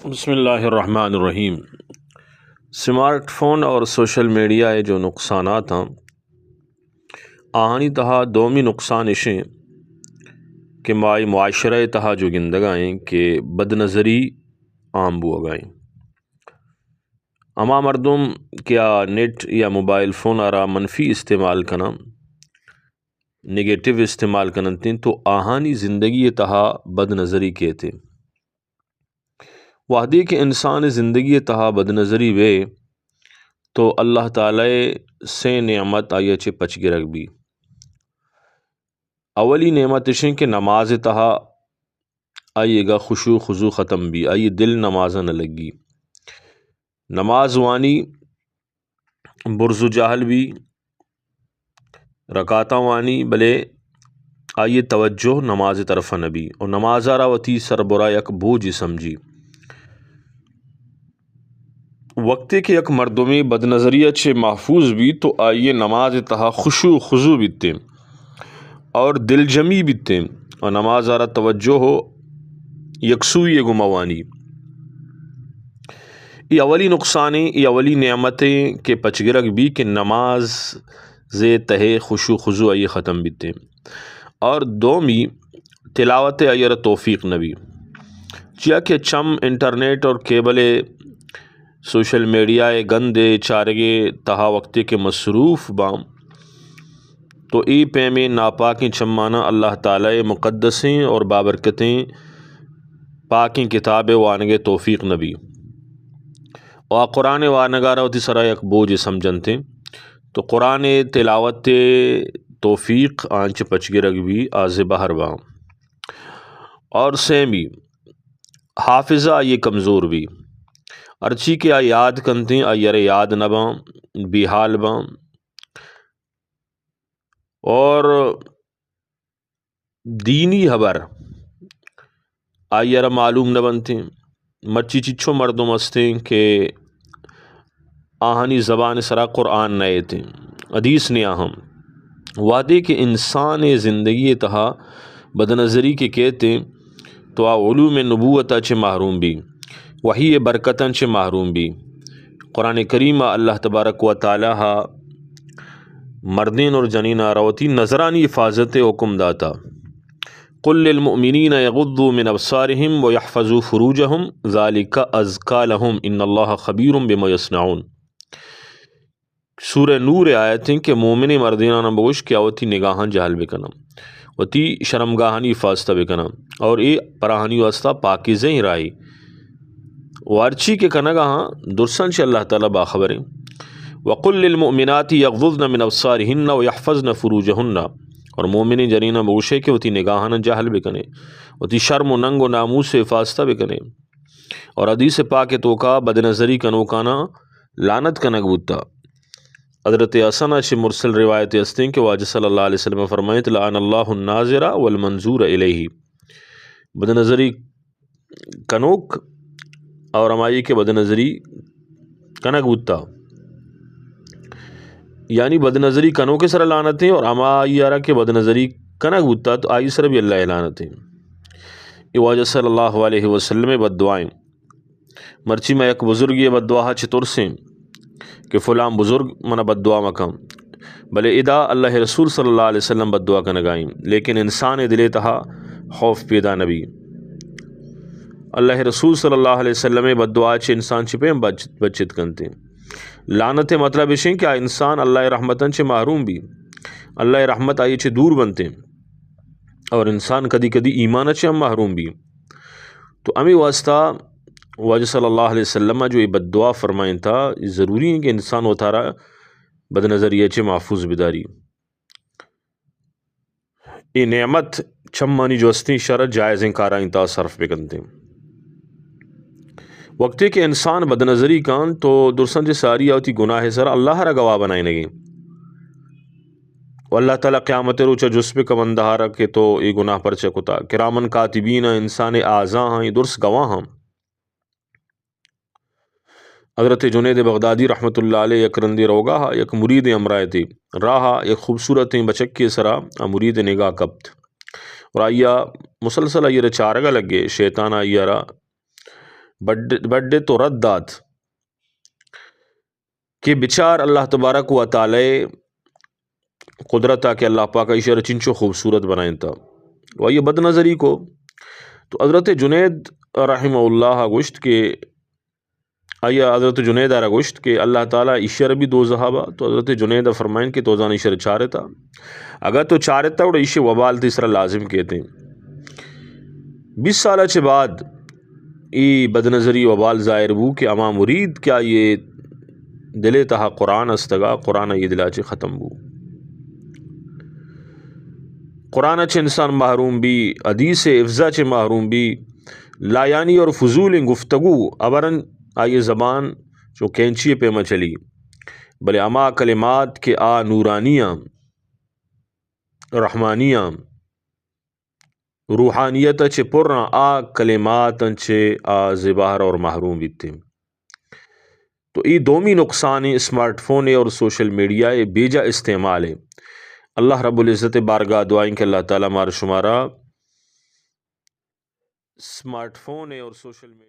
بسم اللہ الرحمن الرحیم۔ سمارٹ فون اور سوشل میڈیا جو نقصانات ہیں آہانی تہا دومی نقصان اشیں کہ مائی معاشرہ تہا جو گندگائیں کہ بد نظری عام بو گائیں اما مردم کیا نیٹ یا موبائل فون آرا منفی استعمال کنا نگیٹو استعمال کنن تو آہانی زندگی تہا بد نظری کہتے وحدی کہ انسان زندگی تہا بد نظری وے تو اللہ تعالی سے نعمت آئی چے پچ گرگ بھی اولی نعمت اشیں کہ نماز تہا آئیے گا خشوع خضوع ختم بھی آئیے دل نماز نہ لگی نماز وانی برز و جاہل بھی رکعتاں وانی بلے آئیے توجہ نماز طرف نبی اور نماز آرا وتی سربرا یک بوجھ سمجھی وقتے کہ یک مردمی بد نظریہ چھے محفوظ بھی تو آئیے نماز تہا خشوع خضوع بیتے اور دل جمی بیتے اور نماز آرا توجہ ہو یکسوئی گموانی یہ اولی نقصانی یہ اولی نعمتیں کہ پچگرگ بھی کہ نماز زے تہے خشوع خضوع آئیے ختم بیتے اور دومی تلاوت آئیر توفیق نبی چیا کہ چم انٹرنیٹ اور کیبل سوشل میڈیا گندے چارگے تہا وقتے کے مصروف بام تو ای پیمیں ناپاکیں چمانا اللہ تعالی مقدسیں اور بابرکتیں پاکیں کتاب وانگے توفیق نبی اور قرآن وانگارہ ہوتی سرا یک بوجھ سمجھنتے تو قرآن تلاوت توفیق آنچ پچگرگ بھی آز بہر بام اور سیمی حافظہ یہ کمزور بھی ارچی کے یاد کنتے آئیر یاد نہ بام بیحال بام اور دینی خبر آئیر معلوم نہ بنتے مچی چچو مردم ہستیں کہ آہنی زبان سرا قرآن نئے تھے حدیث نے اہم وعدے کہ انسان زندگی تہا بد نظری کے کہتے تو علوم نبوت چھ محروم بھی وحی برکتن چھ محروم بھی قرآن کریم اللہ تبارک و تعالی مردین اور جنین روتی نظرانی حفاظت حکم داتا قل للمؤمنین یغضوا من ابصارهم ويحفظوا فروجهم ذلك ازکا لهم ان اللہ خبیر بما یصنعون سورہ نور آیت ہیں کہ مومن مردینہ بوش کیا ہوتی نگاہاں جہل بکنم وتی شرمگاہانی حفاظتہ بکنم اور اے پراہنی واسطہ پاکیزیں رائی وارچی کے کنگاہاں درسن سے اللہ تعالیٰ باخبریں وقل للمؤمنات یغضضن من ابصارهن ويحفظن فروجهن اور مومن جنینہ بوشے کہ وتی نگاہاں جہل بکنے وتی شرم و ننگ و ناموس سے حفاظتہ بکنے اور حدیث پاک توکا بد نظری کنوکانا لعنت کنگ بوتا حضرت حسنہ سے مرسل روایت ہستیں کہ واجہ صلی اللہ علیہ وسلم فرمائے لعن اللہ الناظر والمنظور الیہ بد نظری کنوک اور امائی کے بد نظری کنگ بوتا یعنی بد نظری کنو کے سر لعنت ہیں اور امائی آرہ کے بد نظری کنگ بوتا تو آئی سر بھی اللہ لعنت ہیں یہ واجہ صلی اللہ علیہ وسلم بد دعائیں مرچی میں ایک بزرگ یہ بد دعا چطور سے کہ فلان بزرگ منہ بد دعا مکم بلے ادا اللہ رسول صلی اللہ علیہ وسلم بد دعا کنگائیں لیکن انسان دلے تہا خوف پیدا نبی اللہ رسول صلی اللہ علیہ وسلم بد دعا چھ انسان چھپے بچت کنتے لعنت مطلب اشیں کہ انسان اللہ رحمتن چھ محروم بھی اللہ رحمت آئی چھ دور بنتے اور انسان کدی کدی ایمان چھ ہم محروم بھی تو امی واسطہ واجہ صلی اللہ علیہ وسلم جو یہ بد دعا فرمائیں تھا ضروری ہے کہ انسان اتارا بد نظریہ چھ محفوظ بداری یہ نعمت چھمانی جو استی شرط جائز کارائیں تا صرف بکنتے وقتے کہ انسان بد نظری کان تو درسن جے ساری آتی گناہ سر اللہ را گواہ بنائیں لگیں و اللہ تعالیٰ قیامت روچہ جس پہ کمندہ رکھے تو یہ گناہ پر چکتا کرامن کاتبین انسان آزاں ہیں یہ درس گواہ ہیں حضرت جنید بغدادی رحمۃ اللہ علیہ یک رندی روگا یک مرید امرائے تھی راہا یک خوبصورت بچک کے سرا مرید نگاہ کبت اور آئیا مسلسل آئیر چارگا لگے شیطان آئیارا بڈے تو رد داد کہ بچار اللہ تبارک و تعالی قدرت کہ اللہ پاک اشار چنچو خوبصورت بنائیں تھا و یہ بد نظری کو. تو حضرت جنید رحمہ اللہ گوشت کہ آیا حضرت جنید آرہ گوشت کہ اللہ تعالیٰ اشار بھی دو زہابہ. تو حضرت جنید فرمائیں کہ توزان اشار چارے تھا اگر تو چارے تھا اور اشار وبال تیسرا لازم کہتے ہیں. 20 سالہ چھ بعد ای بد نظری وبال ظاہر بو کہ اما مرید کیا یہ دلے تہا قرآن استگا قرآن یہ دلا چھ ختم بو. قرآن چھ انسان محروم بھی حدیث افضا چھ محروم بھی لایانی اور فضول گفتگو ابرن آئیے زبان جو کینچی پیما چلی بلے اما کلمات کے آ نورانیاں رحمانیاں روحانیت چھ پرنا آ کلمات چھ آ زباہر اور محروم بیتے. تو ای دومی نقصان اسمارٹ فون اور سوشل میڈیا بیجا استعمال ہے. اللہ رب العزت بارگاہ دعائیں کہ اللہ تعالیٰ مار شمارا اسمارٹ فون اور سوشل میڈیا